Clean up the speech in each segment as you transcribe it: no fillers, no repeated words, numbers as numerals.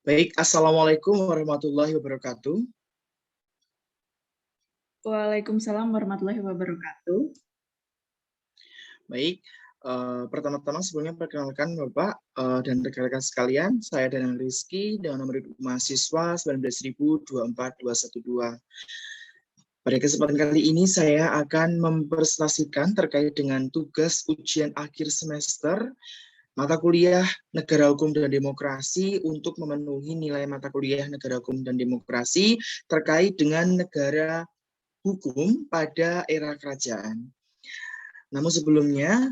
Baik, Assalamualaikum warahmatullahi wabarakatuh. Waalaikumsalam warahmatullahi wabarakatuh. Baik, pertama-tama sebelumnya perkenalkan Bapak dan rekan-rekan sekalian, saya Danang Rizky dengan nomor induk mahasiswa 19.24212. Pada kesempatan kali ini saya akan mempresentasikan terkait dengan tugas ujian akhir semester mata kuliah Negara Hukum dan Demokrasi untuk memenuhi nilai mata kuliah Negara Hukum dan Demokrasi terkait dengan negara hukum pada era kerajaan. Namun sebelumnya,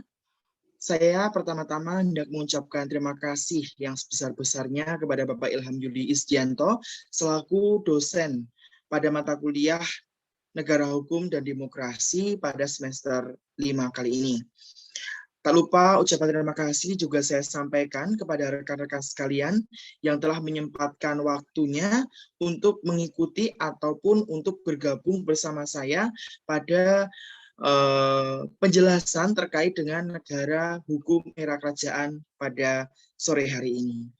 saya pertama-tama hendak mengucapkan terima kasih yang sebesar-besarnya kepada Bapak Ilham Yuli Isdianto selaku dosen pada mata kuliah Negara Hukum dan Demokrasi pada semester 5 kali ini. Tak lupa ucapan terima kasih juga saya sampaikan kepada rekan-rekan sekalian yang telah menyempatkan waktunya untuk mengikuti ataupun untuk bergabung bersama saya pada penjelasan terkait dengan negara hukum era kerajaan pada sore hari ini.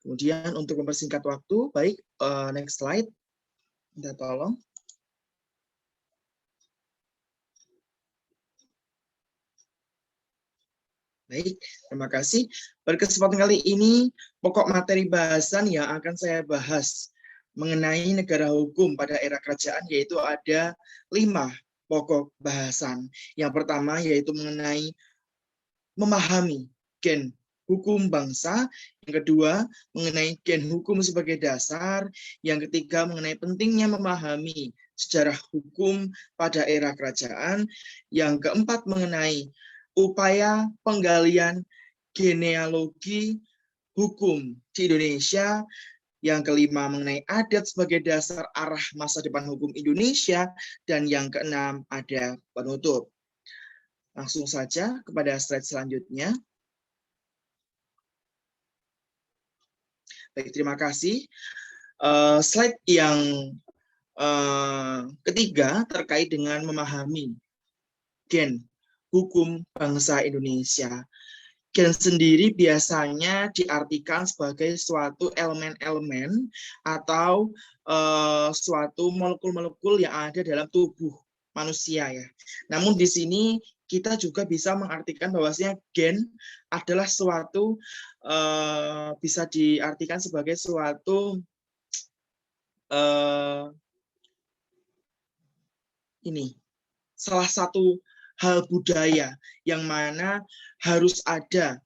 Kemudian untuk mempersingkat waktu, baik, next slide, minta tolong. Baik, terima kasih. Pada kesempatan kali ini, pokok materi bahasan yang akan saya bahas mengenai negara hukum pada era kerajaan yaitu ada 5 pokok bahasan. Yang pertama yaitu mengenai memahami gen hukum bangsa, yang kedua mengenai gen hukum sebagai dasar, yang ketiga mengenai pentingnya memahami sejarah hukum pada era kerajaan, yang keempat mengenai upaya penggalian genealogi hukum di Indonesia, yang kelima mengenai adat sebagai dasar arah masa depan hukum Indonesia, dan yang keenam ada penutup. Langsung saja kepada slide selanjutnya. Baik, terima kasih. Slide yang ketiga terkait dengan memahami gen hukum bangsa Indonesia. Gen sendiri biasanya diartikan sebagai suatu elemen-elemen atau suatu molekul-molekul yang ada dalam tubuh manusia ya. Namun di sini kita juga bisa mengartikan bahwasanya gen adalah suatu bisa diartikan sebagai suatu ini salah satu hal budaya yang mana harus ada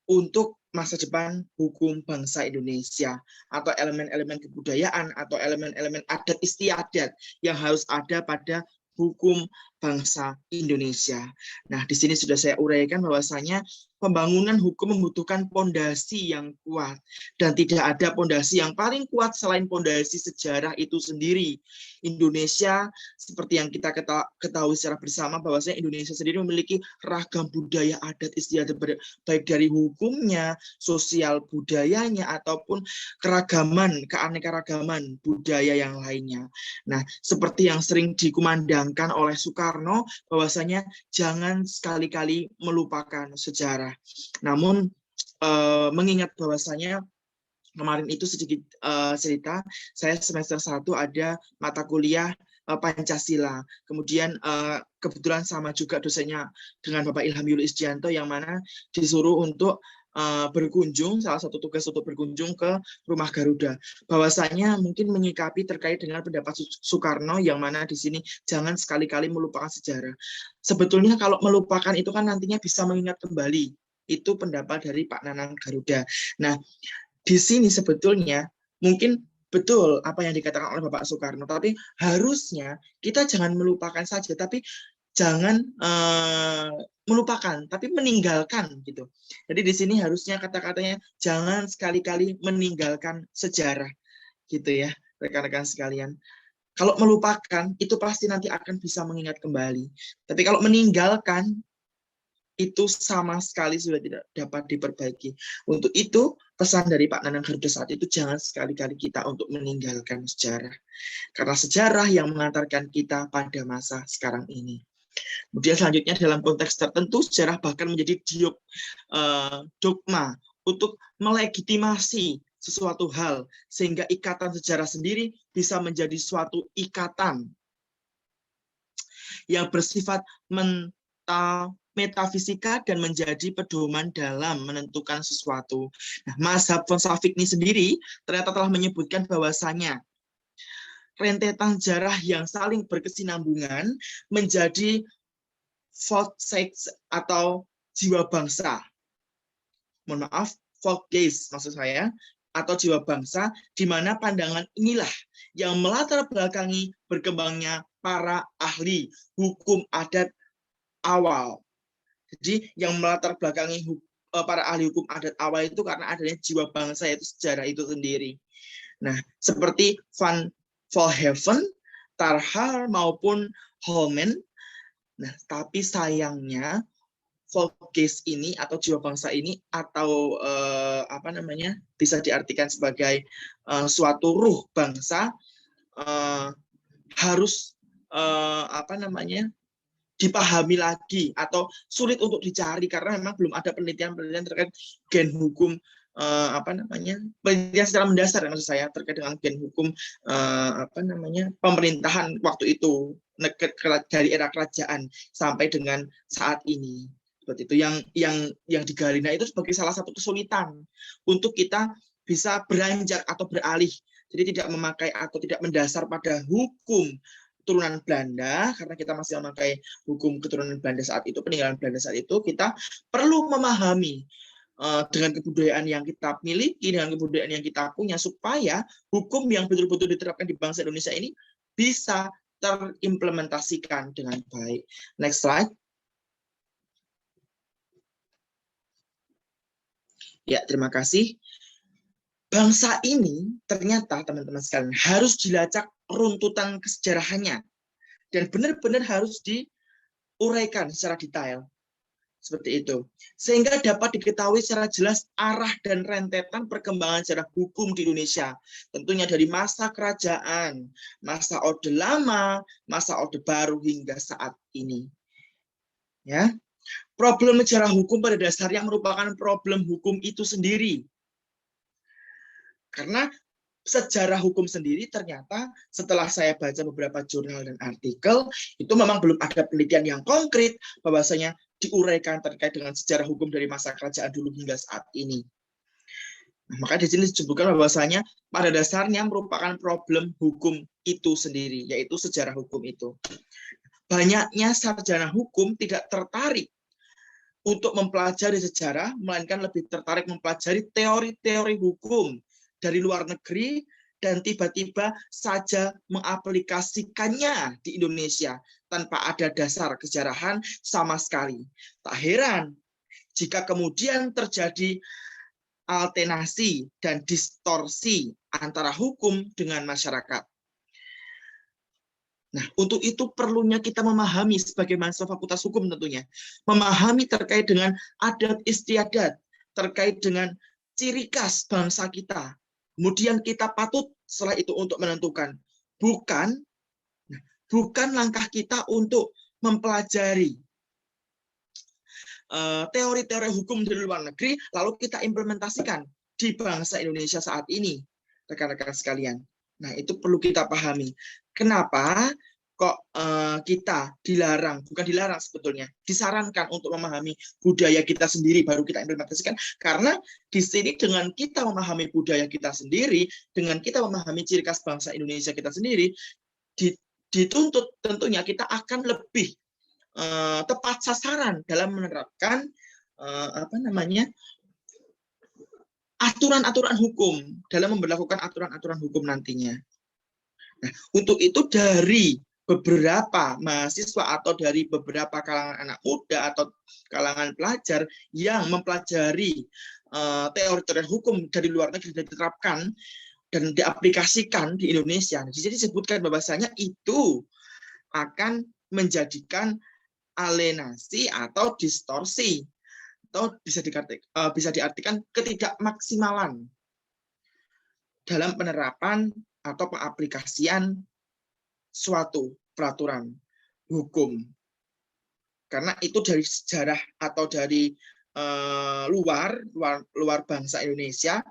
untuk masa depan hukum bangsa Indonesia, atau elemen-elemen kebudayaan atau elemen-elemen adat istiadat yang harus ada pada hukum bangsa Indonesia. Nah, di sini sudah saya uraikan bahwasanya pembangunan hukum membutuhkan pondasi yang kuat dan tidak ada pondasi yang paling kuat selain pondasi sejarah itu sendiri. Indonesia seperti yang kita ketahui secara bersama bahwasanya Indonesia sendiri memiliki ragam budaya adat istiadat baik dari hukumnya, sosial budayanya ataupun keragaman, keanekaragaman budaya yang lainnya. Nah, seperti yang sering dikumandangkan oleh Soekarno bahwasanya jangan sekali-kali melupakan sejarah. Namun mengingat bahwasanya kemarin itu sedikit cerita, saya semester 1 ada mata kuliah Pancasila. Kemudian kebetulan sama juga dosennya dengan Bapak Ilham Yuli Isdianto yang mana disuruh untuk berkunjung, salah satu tugas untuk berkunjung ke rumah Garuda. Bahwasanya mungkin menyikapi terkait dengan pendapat Soekarno yang mana di sini jangan sekali-kali melupakan sejarah. Sebetulnya kalau melupakan itu kan nantinya bisa mengingat kembali. Itu pendapat dari Pak Nanang Garuda. Nah, di sini sebetulnya mungkin betul apa yang dikatakan oleh Bapak Soekarno, tapi harusnya kita jangan melupakan saja, tapi jangan melupakan, tapi meninggalkan gitu. Jadi di sini harusnya kata-katanya jangan sekali-kali meninggalkan sejarah gitu ya, rekan-rekan sekalian. Kalau melupakan itu pasti nanti akan bisa mengingat kembali. Tapi kalau meninggalkan itu sama sekali sudah tidak dapat diperbaiki. Untuk itu, pesan dari Pak Nanang Garuda saat itu, jangan sekali-kali kita untuk meninggalkan sejarah. Karena sejarah yang mengantarkan kita pada masa sekarang ini. Kemudian selanjutnya dalam konteks tertentu, sejarah bahkan menjadi dogma untuk melegitimasi sesuatu hal, sehingga ikatan sejarah sendiri bisa menjadi suatu ikatan yang bersifat metafisika dan menjadi pedoman dalam menentukan sesuatu. Nah, mazhab falsafik ini sendiri ternyata telah menyebutkan bahwasanya rentetan sejarah yang saling berkesinambungan menjadi Volksgeist atau jiwa bangsa. Mohon maaf, Volksgeist maksud saya, atau jiwa bangsa, di mana pandangan inilah yang melatar belakangi berkembangnya para ahli hukum adat awal. Jadi yang melatar belakangi para ahli hukum adat awal itu karena adanya jiwa bangsa, yaitu sejarah itu sendiri. Nah, seperti Van Vollenhoven, Tarhal maupun Holmen. Nah, tapi sayangnya Volksgeist ini atau jiwa bangsa ini atau bisa diartikan sebagai suatu ruh bangsa harus dipahami lagi atau sulit untuk dicari karena memang belum ada penelitian terkait gen hukum penelitian secara mendasar maksud saya terkait dengan gen hukum pemerintahan waktu itu dari era kerajaan sampai dengan saat ini. Seperti itu yang digali. Nah, itu sebagai salah satu kesulitan untuk kita bisa beranjak atau beralih. Jadi tidak memakai atau tidak mendasar pada hukum keturunan Belanda, karena kita masih memakai hukum keturunan Belanda saat itu, peninggalan Belanda saat itu, kita perlu memahami dengan kebudayaan yang kita miliki, dengan kebudayaan yang kita punya, supaya hukum yang betul-betul diterapkan di bangsa Indonesia ini bisa terimplementasikan dengan baik. Next slide. Ya, terima kasih. Bangsa ini ternyata teman-teman sekalian harus dilacak runtutan kesejarahannya dan benar-benar harus diuraikan secara detail seperti itu sehingga dapat diketahui secara jelas arah dan rentetan perkembangan sejarah hukum di Indonesia, tentunya dari masa kerajaan, masa Orde Lama, masa Orde Baru hingga saat ini. Ya, problem sejarah hukum pada dasarnya merupakan problem hukum itu sendiri. Karena sejarah hukum sendiri ternyata setelah saya baca beberapa jurnal dan artikel, itu memang belum ada penelitian yang konkret bahwasanya diuraikan terkait dengan sejarah hukum dari masa kerajaan dulu hingga saat ini. Nah, maka di sini disebutkan bahwasanya pada dasarnya merupakan problem hukum itu sendiri, yaitu sejarah hukum itu. Banyaknya sarjana hukum tidak tertarik untuk mempelajari sejarah, melainkan lebih tertarik mempelajari teori-teori hukum dari luar negeri dan tiba-tiba saja mengaplikasikannya di Indonesia tanpa ada dasar kesejarahan sama sekali. Tak heran jika kemudian terjadi alternasi dan distorsi antara hukum dengan masyarakat. Nah, untuk itu perlunya kita memahami sebagai mahasiswa Fakultas Hukum tentunya, memahami terkait dengan adat istiadat, terkait dengan ciri khas bangsa kita. Kemudian kita patut setelah itu untuk menentukan, bukan langkah kita untuk mempelajari teori-teori hukum dari luar negeri, lalu kita implementasikan di bangsa Indonesia saat ini, rekan-rekan sekalian. Nah, itu perlu kita pahami. Kenapa kok kita bukan dilarang sebetulnya, disarankan untuk memahami budaya kita sendiri baru kita implementasikan, karena di sini dengan kita memahami budaya kita sendiri, dengan kita memahami ciri khas bangsa Indonesia kita sendiri, dituntut tentunya kita akan lebih tepat sasaran dalam menerapkan aturan-aturan hukum, dalam memberlakukan aturan-aturan hukum nantinya. Nah, untuk itu dari beberapa mahasiswa atau dari beberapa kalangan anak muda atau kalangan pelajar yang mempelajari teori-teori hukum dari luar negeri dan diterapkan dan diaplikasikan di Indonesia. Jadi disebutkan bahwasanya itu akan menjadikan alienasi atau distorsi, atau bisa diartikan ketidakmaksimalan dalam penerapan atau pengaplikasian suatu peraturan hukum. Karena itu dari sejarah atau dari luar bangsa Indonesia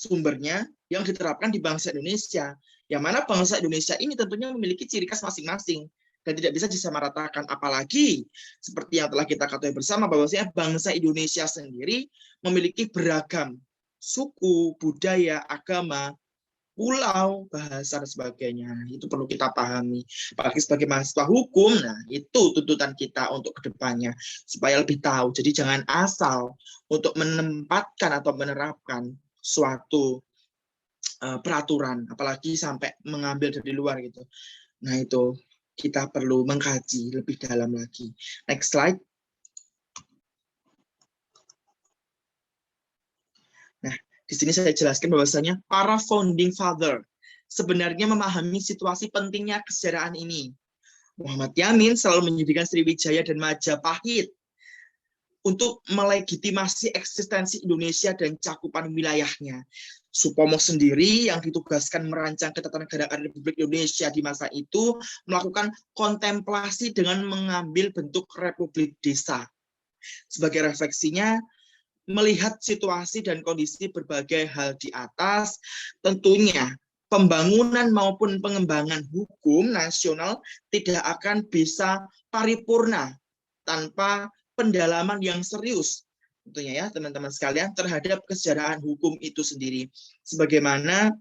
sumbernya yang diterapkan di bangsa Indonesia. Yang mana bangsa Indonesia ini tentunya memiliki ciri khas masing-masing dan tidak bisa disamaratakan. Apalagi seperti yang telah kita ketahui bersama bahwasanya bangsa Indonesia sendiri memiliki beragam suku, budaya, agama, pulau, bahasa, dan sebagainya. Itu perlu kita pahami. Apalagi sebagai mahasiswa hukum, nah itu tuntutan kita untuk kedepannya, supaya lebih tahu. Jadi jangan asal untuk menempatkan atau menerapkan suatu peraturan, apalagi sampai mengambil dari luar gitu. Nah itu kita perlu mengkaji lebih dalam lagi. Next slide. Nah, di sini saya jelaskan bahwasanya para founding father sebenarnya memahami situasi pentingnya kesejarahan ini. Muhammad Yamin selalu menyediakan Sriwijaya dan Majapahit untuk melegitimasi eksistensi Indonesia dan cakupan wilayahnya. Supomo sendiri yang ditugaskan merancang ketatanegaraan Republik Indonesia di masa itu melakukan kontemplasi dengan mengambil bentuk Republik Desa. Sebagai refleksinya, melihat situasi dan kondisi berbagai hal di atas, tentunya pembangunan maupun pengembangan hukum nasional tidak akan bisa paripurna tanpa pendalaman yang serius, tentunya ya teman-teman sekalian, terhadap kesejarahan hukum itu sendiri. Sebagaimana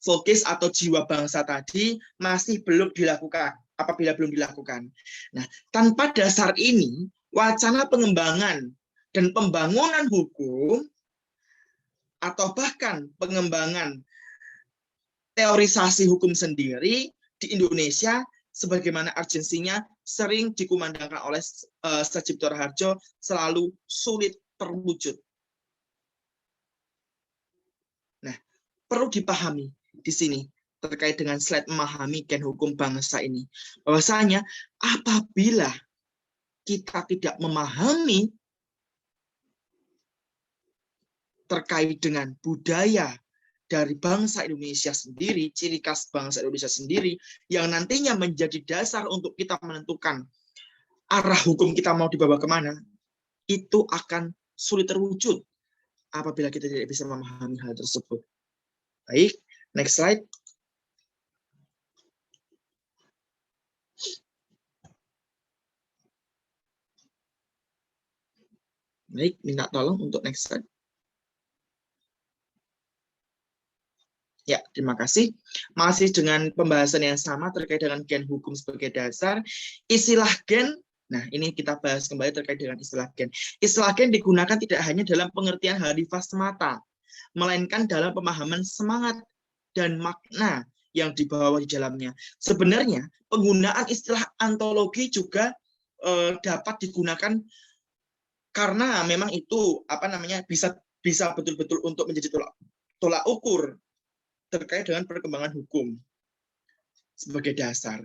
fokus atau jiwa bangsa tadi masih belum dilakukan, apabila belum dilakukan. Nah, tanpa dasar ini, wacana pengembangan dan pembangunan hukum atau bahkan pengembangan teorisasi hukum sendiri di Indonesia sebagaimana urgensinya sering dikumandangkan oleh Sajipto Raharjo selalu sulit terwujud. Nah, perlu dipahami di sini terkait dengan slide memahami gen hukum bangsa ini, bahwasanya apabila kita tidak memahami terkait dengan budaya dari bangsa Indonesia sendiri, ciri khas bangsa Indonesia sendiri, yang nantinya menjadi dasar untuk kita menentukan arah hukum kita mau dibawa kemana, itu akan sulit terwujud apabila kita tidak bisa memahami hal tersebut. Baik, next slide. Baik, minta tolong untuk next slide. Ya, terima kasih. Masih dengan pembahasan yang sama terkait dengan gen hukum sebagai dasar. Istilah gen, nah ini kita bahas kembali terkait dengan istilah gen. Istilah gen digunakan tidak hanya dalam pengertian harfiah semata, melainkan dalam pemahaman semangat dan makna yang dibawa di dalamnya. Sebenarnya penggunaan istilah antologi juga dapat digunakan karena memang itu bisa betul-betul untuk menjadi tolak ukur terkait dengan perkembangan hukum sebagai dasar.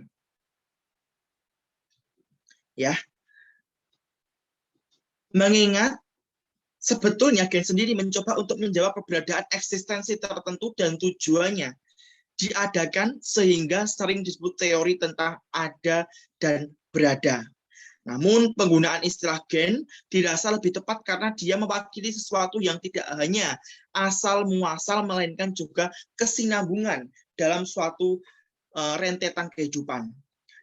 Ya. Mengingat sebetulnya gen sendiri mencoba untuk menjawab keberadaan eksistensi tertentu dan tujuannya diadakan sehingga sering disebut teori tentang ada dan berada. Namun penggunaan istilah gen dirasa lebih tepat karena dia mewakili sesuatu yang tidak hanya asal muasal melainkan juga kesinambungan dalam suatu rentetan kehidupan.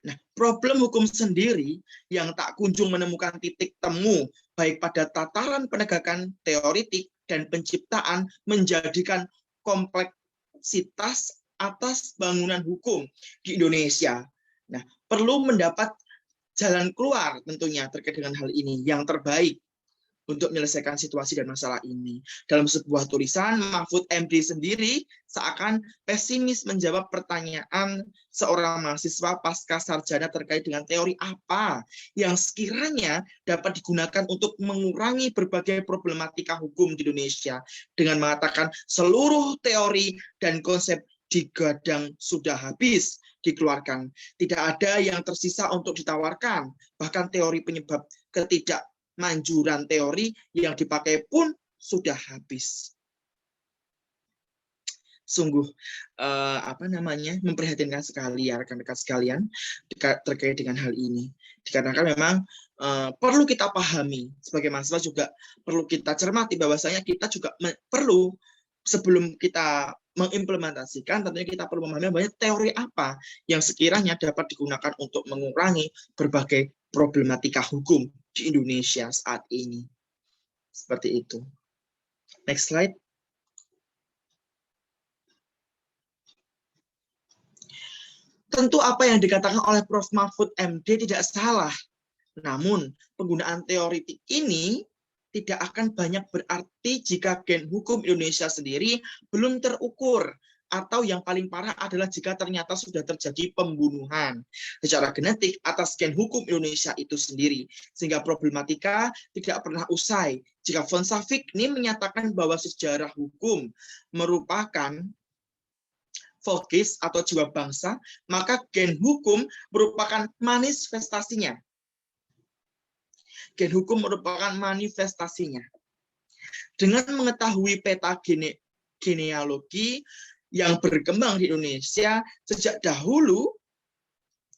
Nah, problem hukum sendiri yang tak kunjung menemukan titik temu baik pada tataran penegakan teoritik dan penciptaan menjadikan kompleksitas atas bangunan hukum di Indonesia. Nah, perlu mendapat jalan keluar tentunya terkait dengan hal ini yang terbaik untuk menyelesaikan situasi dan masalah ini. Dalam sebuah tulisan, Mahfud MD sendiri seakan pesimis menjawab pertanyaan seorang mahasiswa pasca sarjana terkait dengan teori apa yang sekiranya dapat digunakan untuk mengurangi berbagai problematika hukum di Indonesia dengan mengatakan seluruh teori dan konsep digadang sudah habis dikeluarkan. Tidak ada yang tersisa untuk ditawarkan. Bahkan teori penyebab ketidakmanjuran teori yang dipakai pun sudah habis. Sungguh memprihatinkan sekali ya rekan-rekan sekalian terkait dengan hal ini. Dikarenakan memang perlu kita pahami sebagai mahasiswa, juga perlu kita cermati bahwasanya kita juga perlu sebelum kita mengimplementasikan, tentunya kita perlu memahami banyak teori apa yang sekiranya dapat digunakan untuk mengurangi berbagai problematika hukum di Indonesia saat ini. Seperti itu. Next slide. Tentu apa yang dikatakan oleh Prof. Mahfud MD tidak salah. Namun, penggunaan teoritik ini tidak akan banyak berarti jika gen hukum Indonesia sendiri belum terukur, atau yang paling parah adalah jika ternyata sudah terjadi pembunuhan secara genetik atas gen hukum Indonesia itu sendiri, sehingga problematika tidak pernah usai. Jika von Savigny menyatakan bahwa sejarah hukum merupakan vogis atau jiwa bangsa, maka gen hukum merupakan manifestasinya. Gen hukum merupakan manifestasinya. Dengan mengetahui peta genealogi yang berkembang di Indonesia sejak dahulu,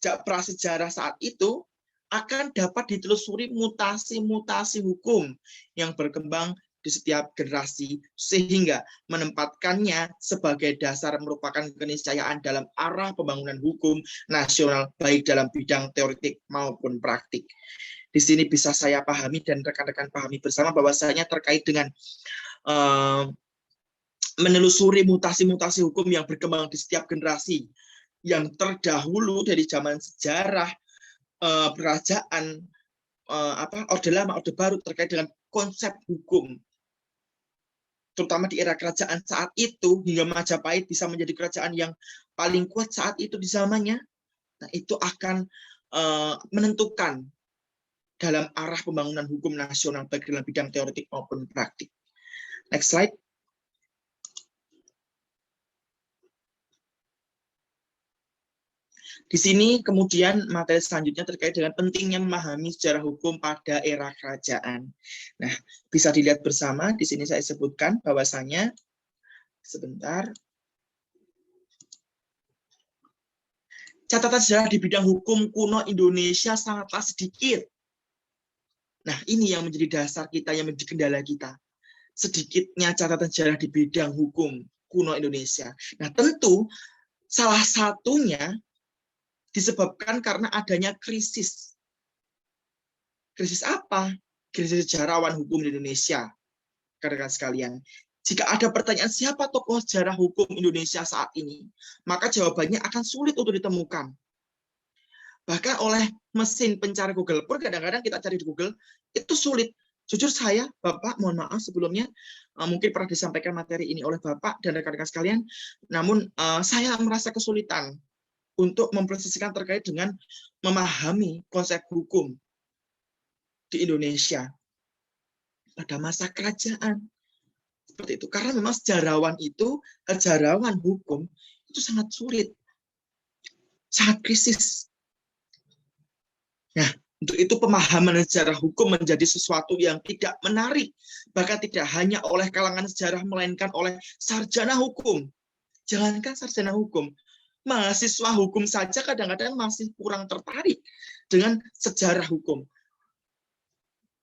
sejak prasejarah saat itu, akan dapat ditelusuri mutasi-mutasi hukum yang berkembang di setiap generasi, sehingga menempatkannya sebagai dasar merupakan keniscayaan dalam arah pembangunan hukum nasional, baik dalam bidang teoretik maupun praktik. Di sini bisa saya pahami dan rekan-rekan pahami bersama bahwasanya terkait dengan menelusuri mutasi-mutasi hukum yang berkembang di setiap generasi, yang terdahulu dari zaman sejarah kerajaan Orde Lama, Orde Baru, terkait dengan konsep hukum, terutama di era kerajaan saat itu, hingga Majapahit bisa menjadi kerajaan yang paling kuat saat itu di zamannya. Nah, itu akan menentukan dalam arah pembangunan hukum nasional, baik dalam bidang teoretik maupun praktik. Next slide. Di sini kemudian materi selanjutnya terkait dengan pentingnya memahami sejarah hukum pada era kerajaan. Nah, bisa dilihat bersama, di sini saya sebutkan bahwasanya, sebentar, catatan sejarah di bidang hukum kuno Indonesia sangatlah sedikit. Nah, ini yang menjadi dasar kita, yang menjadi kendala kita. Sedikitnya catatan sejarah di bidang hukum kuno Indonesia. Nah, tentu salah satunya disebabkan karena adanya krisis. Krisis apa? Krisis sejarawan hukum di Indonesia. Rekan-rekan sekalian, jika ada pertanyaan siapa tokoh sejarah hukum Indonesia saat ini, maka jawabannya akan sulit untuk ditemukan. Bahkan oleh mesin pencari Google pun kadang-kadang kita cari di Google, itu sulit. Jujur saya, Bapak, mohon maaf sebelumnya, mungkin pernah disampaikan materi ini oleh Bapak dan rekan-rekan sekalian, namun saya merasa kesulitan untuk mempresisikan terkait dengan memahami konsep hukum di Indonesia pada masa kerajaan. Seperti itu. Karena memang sejarawan hukum itu sangat sulit, sangat krisis. Nah, untuk itu pemahaman sejarah hukum menjadi sesuatu yang tidak menarik, bahkan tidak hanya oleh kalangan sejarah, melainkan oleh sarjana hukum. Jangankan sarjana hukum, mahasiswa hukum saja kadang-kadang masih kurang tertarik dengan sejarah hukum.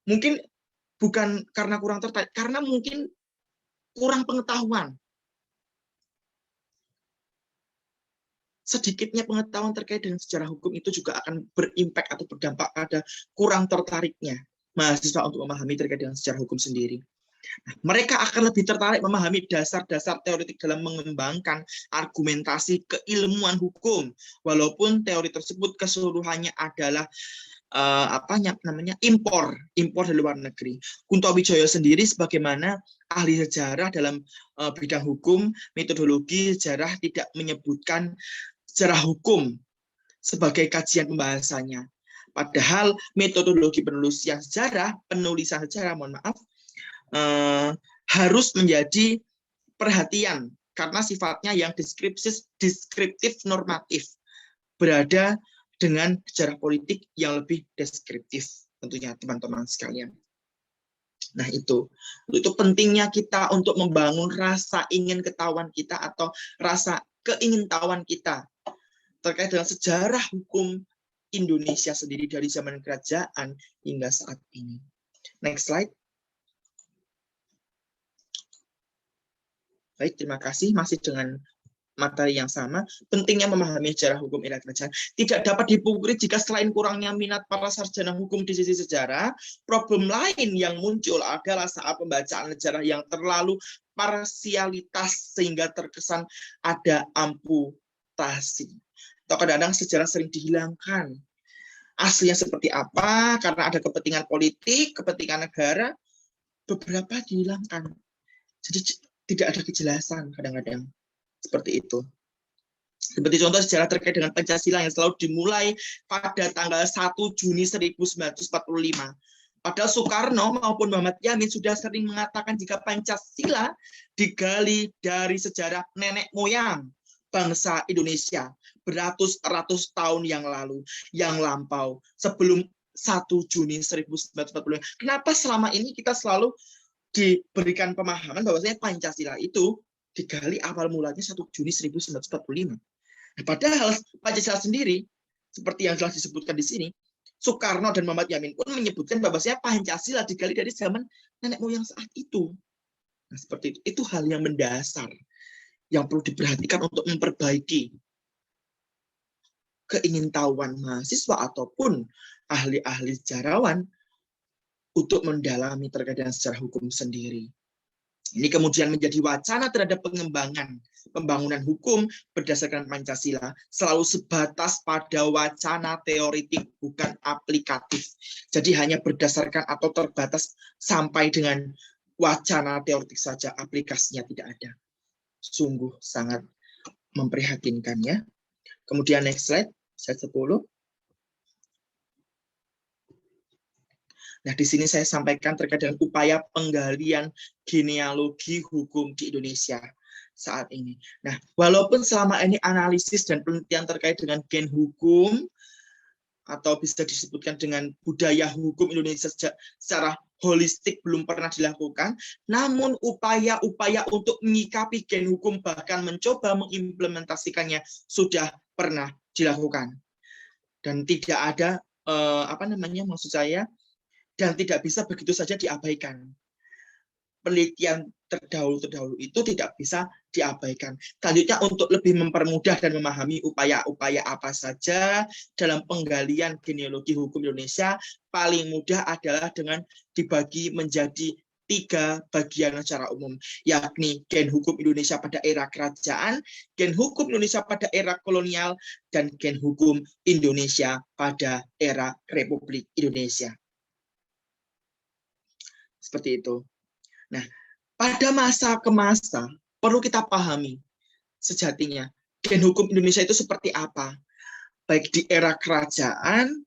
Mungkin bukan karena kurang tertarik, karena mungkin kurang pengetahuan. Sedikitnya pengetahuan terkait dengan sejarah hukum itu juga akan berimpak atau berdampak pada kurang tertariknya mahasiswa untuk memahami terkait dengan sejarah hukum sendiri. Nah, mereka akan lebih tertarik memahami dasar-dasar teoretik dalam mengembangkan argumentasi keilmuan hukum, walaupun teori tersebut keseluruhannya adalah impor dari luar negeri. Kunto Wijoyo sendiri sebagaimana ahli sejarah dalam bidang hukum, metodologi sejarah tidak menyebutkan sejarah hukum sebagai kajian pembahasannya. Padahal metodologi penulisan sejarah, harus menjadi perhatian karena sifatnya yang deskriptif normatif, berada dengan sejarah politik yang lebih deskriptif tentunya teman-teman sekalian. Nah, itu pentingnya kita untuk membangun rasa ingin ketahuan kita atau rasa keingintahuan kita terkait dengan sejarah hukum Indonesia sendiri dari zaman kerajaan hingga saat ini. Next slide. Baik, terima kasih. Masih dengan materi yang sama, pentingnya memahami sejarah hukum era kerajaan. Tidak dapat dipungkiri jika selain kurangnya minat para sarjana hukum di sisi sejarah, problem lain yang muncul adalah saat pembacaan sejarah yang terlalu parsialitas sehingga terkesan ada amputasi. Atau kadang-kadang sejarah sering dihilangkan. Aslinya seperti apa, karena ada kepentingan politik, kepentingan negara, beberapa dihilangkan. Jadi tidak ada kejelasan kadang-kadang. Seperti itu. Seperti contoh sejarah terkait dengan Pancasila yang selalu dimulai pada tanggal 1 Juni 1945. Padahal Soekarno maupun Muhammad Yamin sudah sering mengatakan jika Pancasila digali dari sejarah nenek moyang bangsa Indonesia beratus-ratus tahun yang lalu, yang lampau, sebelum 1 Juni 1945. Kenapa selama ini kita selalu diberikan pemahaman bahwasanya Pancasila itu digali awal mulanya 1 Juni 1945. Padahal Pancasila sendiri, seperti yang telah disebutkan di sini, Soekarno dan Muhammad Yamin pun menyebutkan bahwasanya Pancasila digali dari zaman nenek moyang saat itu. Nah, seperti itu. Itu hal yang mendasar yang perlu diperhatikan untuk memperbaiki keingintahuan mahasiswa ataupun ahli-ahli sejarawan untuk mendalami terkait dengan sejarah hukum sendiri. Ini kemudian menjadi wacana terhadap pengembangan pembangunan hukum berdasarkan Pancasila selalu sebatas pada wacana teoritik, bukan aplikatif. Jadi hanya berdasarkan atau terbatas sampai dengan wacana teoritik saja, aplikasinya tidak ada. Sungguh sangat memprihatinkan ya. Kemudian next slide 10. Nah, di sini saya sampaikan terkait dengan upaya penggalian genealogi hukum di Indonesia saat ini. Nah, walaupun selama ini analisis dan penelitian terkait dengan gen hukum atau bisa disebutkan dengan budaya hukum Indonesia secara holistik belum pernah dilakukan, namun upaya-upaya untuk menyikapi gen hukum bahkan mencoba mengimplementasikannya sudah pernah dilakukan. Dan tidak ada maksud saya, dan tidak bisa begitu saja diabaikan. Penelitian terdahulu itu tidak bisa diabaikan. Selanjutnya untuk lebih mempermudah dan memahami upaya-upaya apa saja dalam penggalian genealogi hukum Indonesia, paling mudah adalah dengan dibagi menjadi 3 bagian secara umum, yakni gen hukum Indonesia pada era kerajaan, gen hukum Indonesia pada era kolonial, dan gen hukum Indonesia pada era Republik Indonesia. Seperti itu. Nah, pada masa ke masa perlu kita pahami sejatinya gen hukum Indonesia itu seperti apa, baik di era kerajaan,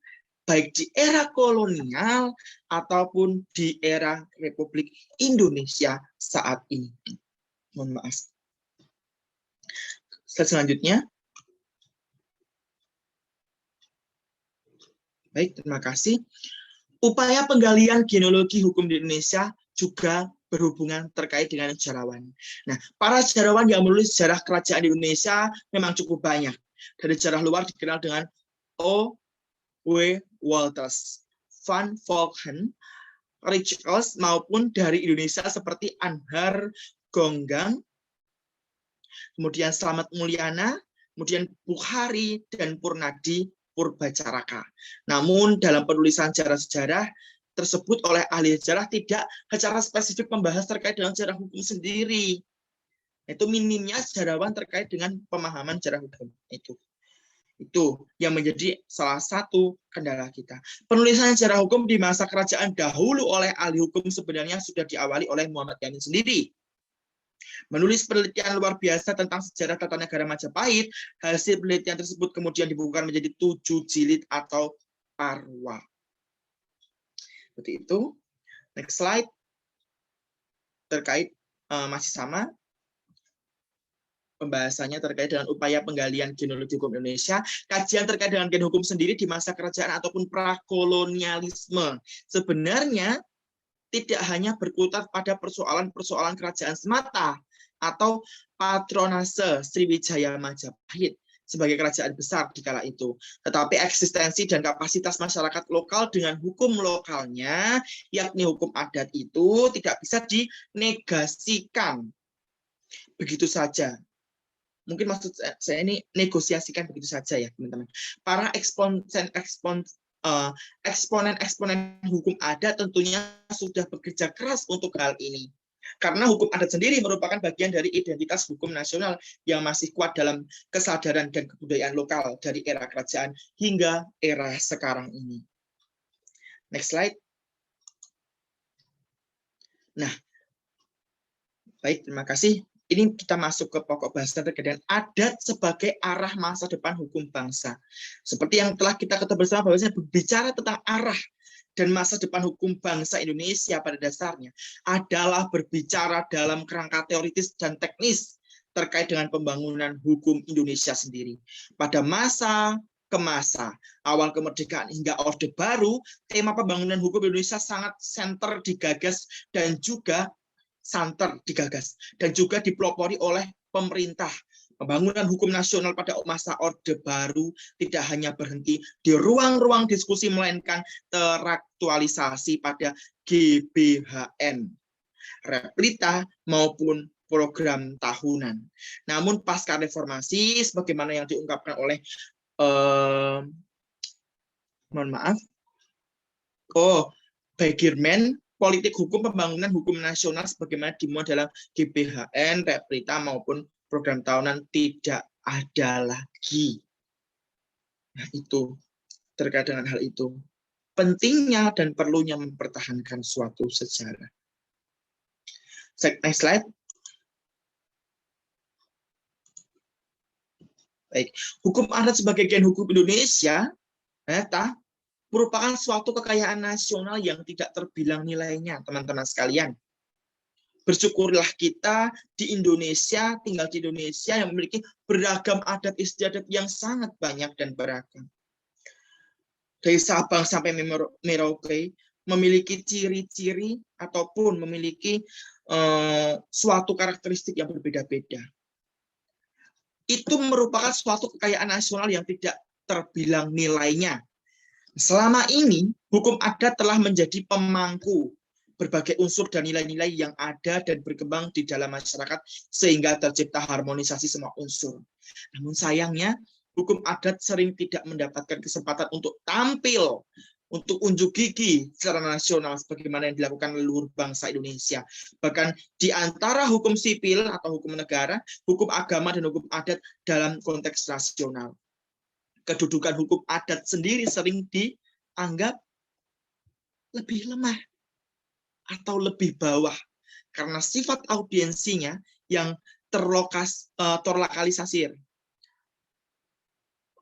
baik di era kolonial, ataupun di era Republik Indonesia saat ini. Mohon maaf. Selanjutnya. Baik, terima kasih. Upaya penggalian genealogi hukum di Indonesia juga berhubungan terkait dengan sejarawan. Nah, para sejarawan yang menulis sejarah kerajaan di Indonesia memang cukup banyak. Dari sejarah luar dikenal dengan O. W. Walters, Van Volken, Richards, maupun dari Indonesia seperti Anhar Gonggang, kemudian Slamet Mulyana, kemudian Bukhari, dan Purnadi Purbacaraka. Namun dalam penulisan sejarah-sejarah tersebut oleh ahli sejarah tidak secara spesifik membahas terkait dengan sejarah hukum sendiri. Itu minimnya sejarawan terkait dengan pemahaman sejarah hukum. Itu yang menjadi salah satu kendala kita. Penulisan sejarah hukum di masa kerajaan dahulu oleh ahli hukum sebenarnya sudah diawali oleh Muhammad Yamin sendiri. Menulis penelitian luar biasa tentang sejarah tata negara Majapahit, hasil penelitian tersebut kemudian dibukukan menjadi 7 jilid atau parwa. Seperti itu. Next slide. Terkait masih sama pembahasannya terkait dengan upaya penggalian genealogi hukum Indonesia. Kajian terkait dengan gen hukum sendiri di masa kerajaan ataupun prakolonialisme sebenarnya tidak hanya berkutat pada persoalan-persoalan kerajaan semata atau patronase Sriwijaya Majapahit sebagai kerajaan besar di kala itu, tetapi eksistensi dan kapasitas masyarakat lokal dengan hukum lokalnya, yakni hukum adat itu tidak bisa dinegasikan. begitu saja. Mungkin maksud saya ini negosiasikan begitu saja ya teman-teman. Para eksponen hukum adat tentunya sudah bekerja keras untuk hal ini. Karena hukum adat sendiri merupakan bagian dari identitas hukum nasional yang masih kuat dalam kesadaran dan kebudayaan lokal dari era kerajaan hingga era sekarang ini. Next slide. Nah, baik, terima kasih. Ini kita masuk ke pokok bahasan terkait dengan adat sebagai arah masa depan hukum bangsa. Seperti yang telah kita ketahui bersama, bahwasanya berbicara tentang arah dan masa depan hukum bangsa Indonesia pada dasarnya adalah berbicara dalam kerangka teoritis dan teknis terkait dengan pembangunan hukum Indonesia sendiri. Pada masa ke masa, awal kemerdekaan hingga Orde Baru, tema pembangunan hukum Indonesia sangat senter digagas dan juga dipelopori oleh pemerintah. Pembangunan hukum nasional pada masa Orde Baru tidak hanya berhenti di ruang-ruang diskusi, melainkan teraktualisasi pada GBHN, replita maupun program tahunan. Namun pasca reformasi, sebagaimana yang diungkapkan oleh Bagirman, politik hukum pembangunan hukum nasional sebagaimana dimuat dalam GBHN, replita maupun program tahunan tidak ada lagi. Nah, itu terkait dengan hal itu. Pentingnya dan perlunya mempertahankan suatu sejarah. Next slide. Baik, hukum adat sebagai gen hukum Indonesia merupakan suatu kekayaan nasional yang tidak terbilang nilainya, teman-teman sekalian. Bersyukurlah kita di Indonesia, tinggal di Indonesia yang memiliki beragam adat istiadat yang sangat banyak dan beragam. Dari Sabang sampai Merauke memiliki ciri-ciri ataupun memiliki suatu karakteristik yang berbeda-beda. Itu merupakan suatu kekayaan nasional yang tidak terbilang nilainya. Selama ini, hukum adat telah menjadi pemangku berbagai unsur dan nilai-nilai yang ada dan berkembang di dalam masyarakat sehingga tercipta harmonisasi semua unsur. Namun sayangnya, hukum adat sering tidak mendapatkan kesempatan untuk tampil, untuk unjuk gigi secara nasional sebagaimana yang dilakukan leluhur bangsa Indonesia. Bahkan di antara hukum sipil atau hukum negara, hukum agama dan hukum adat dalam konteks nasional. Kedudukan hukum adat sendiri sering dianggap lebih lemah atau lebih bawah karena sifat audiensinya yang terlokalisir.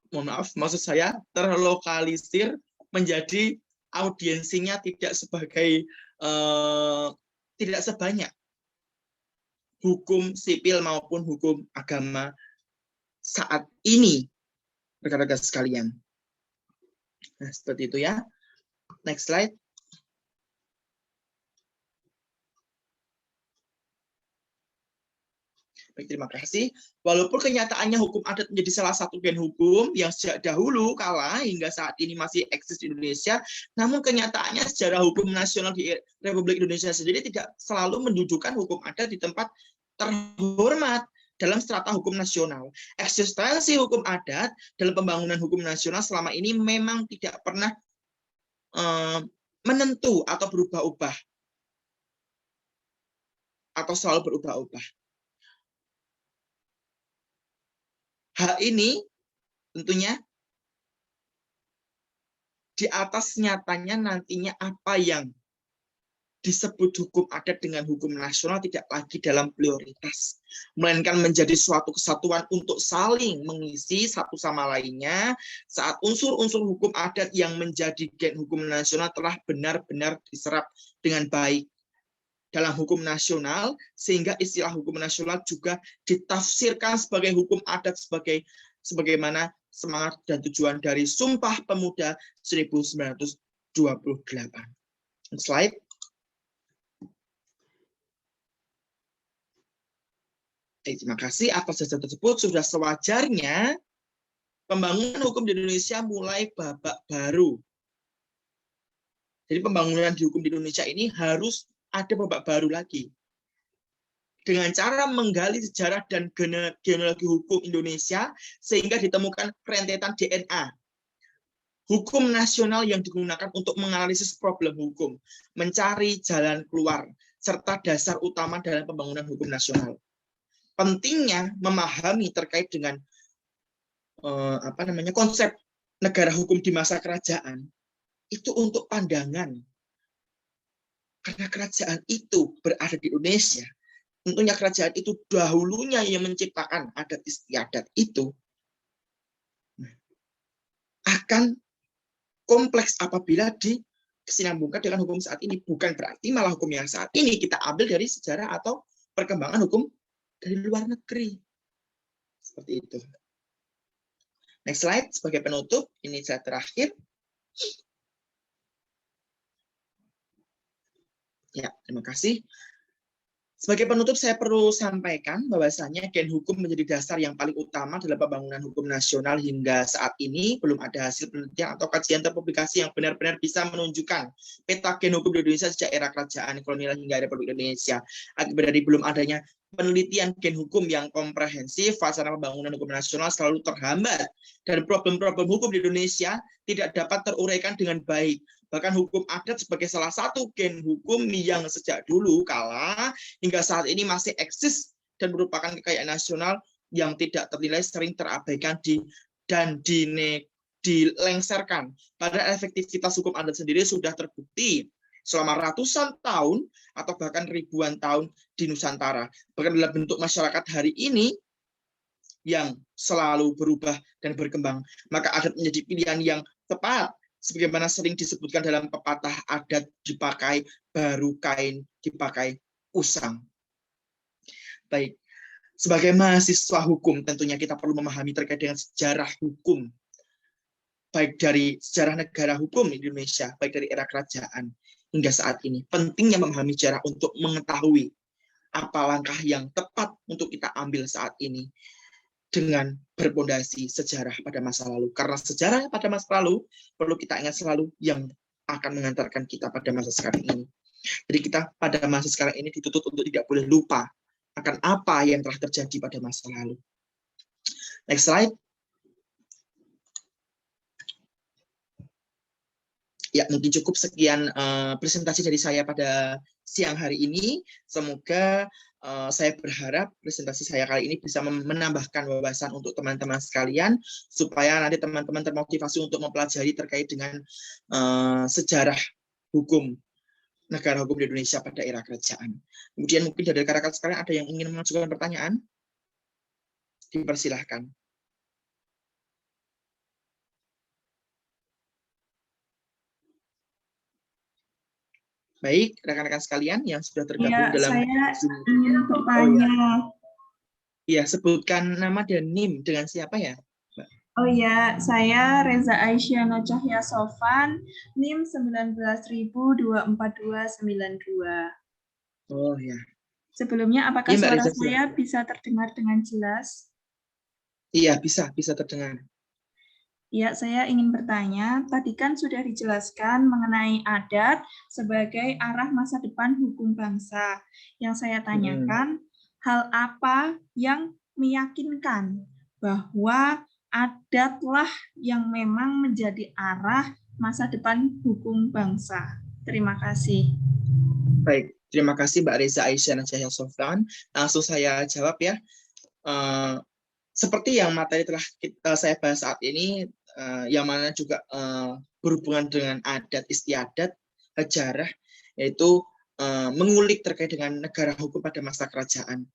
Mohon maaf, maksud saya terlokalisir menjadi audiensinya tidak sebanyak hukum sipil maupun hukum agama saat ini, rekan-rekan sekalian. Nah, seperti itu ya. Next slide. Baik, terima kasih. Walaupun kenyataannya hukum adat menjadi salah satu gen hukum yang sejak dahulu kala hingga saat ini masih eksis di Indonesia, namun kenyataannya sejarah hukum nasional di Republik Indonesia sendiri tidak selalu mendudukan hukum adat di tempat terhormat dalam strata hukum nasional. Eksistensi hukum adat dalam pembangunan hukum nasional selama ini memang tidak pernah menentu atau berubah-ubah atau selalu berubah-ubah. Hal ini tentunya di atas nyatanya nantinya apa yang disebut hukum adat dengan hukum nasional tidak lagi dalam prioritas, melainkan menjadi suatu kesatuan untuk saling mengisi satu sama lainnya saat unsur-unsur hukum adat yang menjadi gen hukum nasional telah benar-benar diserap dengan baik dalam hukum nasional, sehingga istilah hukum nasional juga ditafsirkan sebagai hukum adat sebagaimana semangat dan tujuan dari Sumpah Pemuda 1928. Slide. Terima kasih. Atas dasar tersebut sudah sewajarnya pembangunan hukum di Indonesia mulai babak baru. Jadi pembangunan di hukum di Indonesia ini harus ada babak baru lagi. dengan cara menggali sejarah dan genealogi hukum Indonesia sehingga ditemukan rentetan DNA. Hukum nasional yang digunakan untuk menganalisis problem hukum, mencari jalan keluar, serta dasar utama dalam pembangunan hukum nasional. Pentingnya memahami terkait dengan konsep negara hukum di masa kerajaan itu untuk pandangan. Karena kerajaan itu berada di Indonesia, tentunya kerajaan itu dahulunya yang menciptakan adat istiadat itu akan kompleks apabila disinambungkan dengan hukum saat ini. Bukan berarti malah hukum yang saat ini kita ambil dari sejarah atau perkembangan hukum dari luar negeri. Seperti itu. Next slide, sebagai penutup, ini saya terakhir. Ya, terima kasih. Sebagai penutup, saya perlu sampaikan bahwasannya gen hukum menjadi dasar yang paling utama dalam pembangunan hukum nasional hingga saat ini. Belum ada hasil penelitian atau kajian terpublikasi yang benar-benar bisa menunjukkan peta gen hukum di Indonesia sejak era kerajaan kolonial hingga Republik Indonesia. Akibat dari belum adanya penelitian gen hukum yang komprehensif, wacana pembangunan hukum nasional selalu terhambat, dan problem-problem hukum di Indonesia tidak dapat teruraikan dengan baik. Bahkan hukum adat sebagai salah satu gen hukum yang sejak dulu kala hingga saat ini masih eksis dan merupakan kekayaan nasional yang tidak ternilai sering terabaikan dan dilengserkan. Padahal efektivitas hukum adat sendiri sudah terbukti selama ratusan tahun atau bahkan ribuan tahun di Nusantara. Bahkan dalam bentuk masyarakat hari ini yang selalu berubah dan berkembang, maka adat menjadi pilihan yang tepat. Sebagaimana sering disebutkan dalam pepatah, adat dipakai baru kain dipakai usang. Baik, sebagai mahasiswa hukum tentunya kita perlu memahami terkait dengan sejarah hukum, baik dari sejarah negara hukum Indonesia, baik dari era kerajaan hingga saat ini. Pentingnya memahami sejarah untuk mengetahui apa langkah yang tepat untuk kita ambil saat ini dengan berpondasi sejarah pada masa lalu. Karena sejarah pada masa lalu perlu kita ingat selalu yang akan mengantarkan kita pada masa sekarang ini. Jadi kita pada masa sekarang ini dituntut untuk tidak boleh lupa akan apa yang telah terjadi pada masa lalu. Next slide. Ya, mungkin cukup sekian presentasi dari saya pada siang hari ini. Semoga saya berharap presentasi saya kali ini bisa menambahkan wawasan untuk teman-teman sekalian, supaya nanti teman-teman termotivasi untuk mempelajari terkait dengan sejarah hukum negara hukum di Indonesia pada era kerajaan. Kemudian mungkin dari rekan-rekan sekalian ada yang ingin mengajukan pertanyaan? Dipersilahkan. Baik, rekan-rekan sekalian yang sudah tergabung dalam saya Zoom. ingin bertanya. Ya, sebutkan nama dan NIM dengan siapa ya? Oh ya, saya Reza Aisyana Cahya Sofan, NIM 19.24292. Oh ya. Sebelumnya, apakah Iya, Mbak suara Reza, saya bisa terdengar dengan jelas? Iya, bisa terdengar. Ya, saya ingin bertanya, tadi kan sudah dijelaskan mengenai adat sebagai arah masa depan hukum bangsa. Yang saya tanyakan, hal apa yang meyakinkan bahwa adatlah yang memang menjadi arah masa depan hukum bangsa? Terima kasih. Baik, terima kasih Mbak Reza Aisyana Cahya Sofran. Langsung saya jawab ya. Seperti yang materi telah saya bahas saat ini, yang mana juga berhubungan dengan adat istiadat, sejarah, yaitu mengulik terkait dengan negara hukum pada masa kerajaan.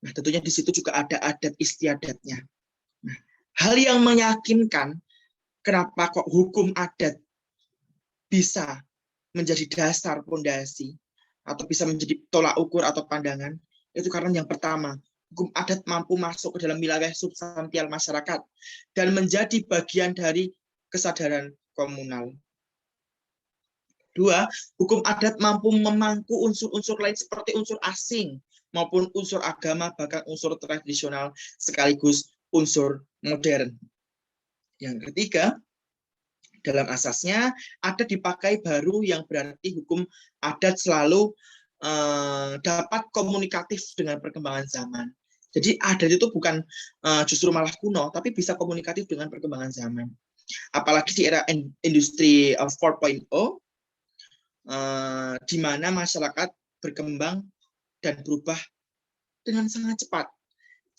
Nah, tentunya di situ juga ada adat istiadatnya. Nah, hal yang meyakinkan kenapa kok hukum adat bisa menjadi dasar pondasi atau bisa menjadi tolak ukur atau pandangan, itu karena yang pertama, hukum adat mampu masuk ke dalam wilayah substansial masyarakat dan menjadi bagian dari kesadaran komunal. Dua, hukum adat mampu memangku unsur-unsur lain seperti unsur asing maupun unsur agama, bahkan unsur tradisional sekaligus unsur modern. Yang ketiga, dalam asasnya adat dipakai baru yang berarti hukum adat selalu dapat komunikatif dengan perkembangan zaman. Jadi adat itu bukan justru malah kuno, tapi bisa komunikatif dengan perkembangan zaman. Apalagi di era industri 4.0, di mana masyarakat berkembang dan berubah dengan sangat cepat.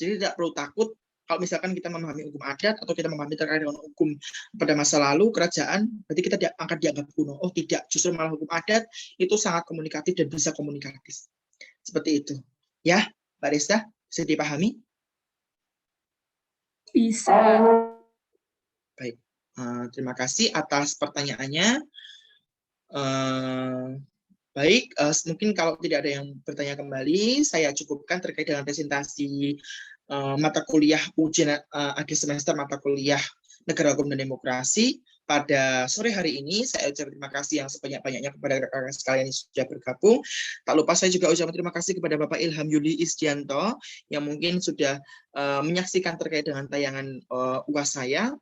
Jadi tidak perlu takut kalau misalkan kita memahami hukum adat atau kita memahami terkait dengan hukum pada masa lalu kerajaan, berarti kita akan dianggap kuno. Oh tidak, justru malah hukum adat itu sangat komunikatif dan bisa komunikatif. Seperti itu. Ya, Mbak Resta, bisa dipahami? Bisa. Baik, terima kasih atas pertanyaannya. Baik, mungkin kalau tidak ada yang bertanya kembali, saya cukupkan terkait dengan presentasi mata kuliah ujian akhir semester mata kuliah Negara Hukum dan Demokrasi pada sore hari ini. Saya ucapkan terima kasih yang sebanyak-banyaknya kepada rekan-rekan sekalian yang sudah bergabung. Tak lupa saya juga ucapkan terima kasih kepada Bapak Ilham Yuli Isdianto yang mungkin sudah menyaksikan terkait dengan tayangan UAS saya.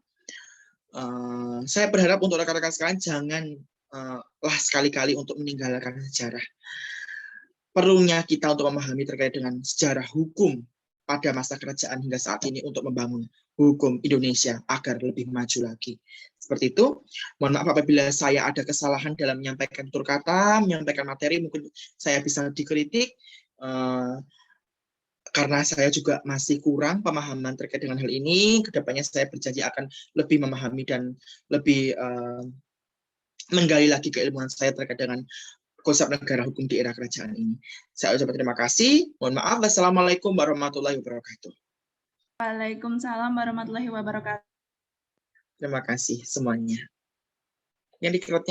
Saya berharap untuk rekan-rekan sekalian jangan sekali-kali untuk meninggalkan sejarah. Perlunya kita untuk memahami terkait dengan sejarah hukum pada masa kerajaan hingga saat ini untuk membangun hukum Indonesia agar lebih maju lagi. Seperti itu. Mohon maaf apabila saya ada kesalahan dalam menyampaikan tutur kata, menyampaikan materi, mungkin saya bisa dikritik. Karena saya juga masih kurang pemahaman terkait dengan hal ini, kedepannya saya berjanji akan lebih memahami dan lebih menggali lagi keilmuan saya terkait dengan konsep negara hukum di era kerajaan ini. Saya ucapkan terima kasih. Mohon maaf. Wassalamualaikum warahmatullahi wabarakatuh. Waalaikumsalam warahmatullahi wabarakatuh. Terima kasih semuanya. Yang dikirotnya.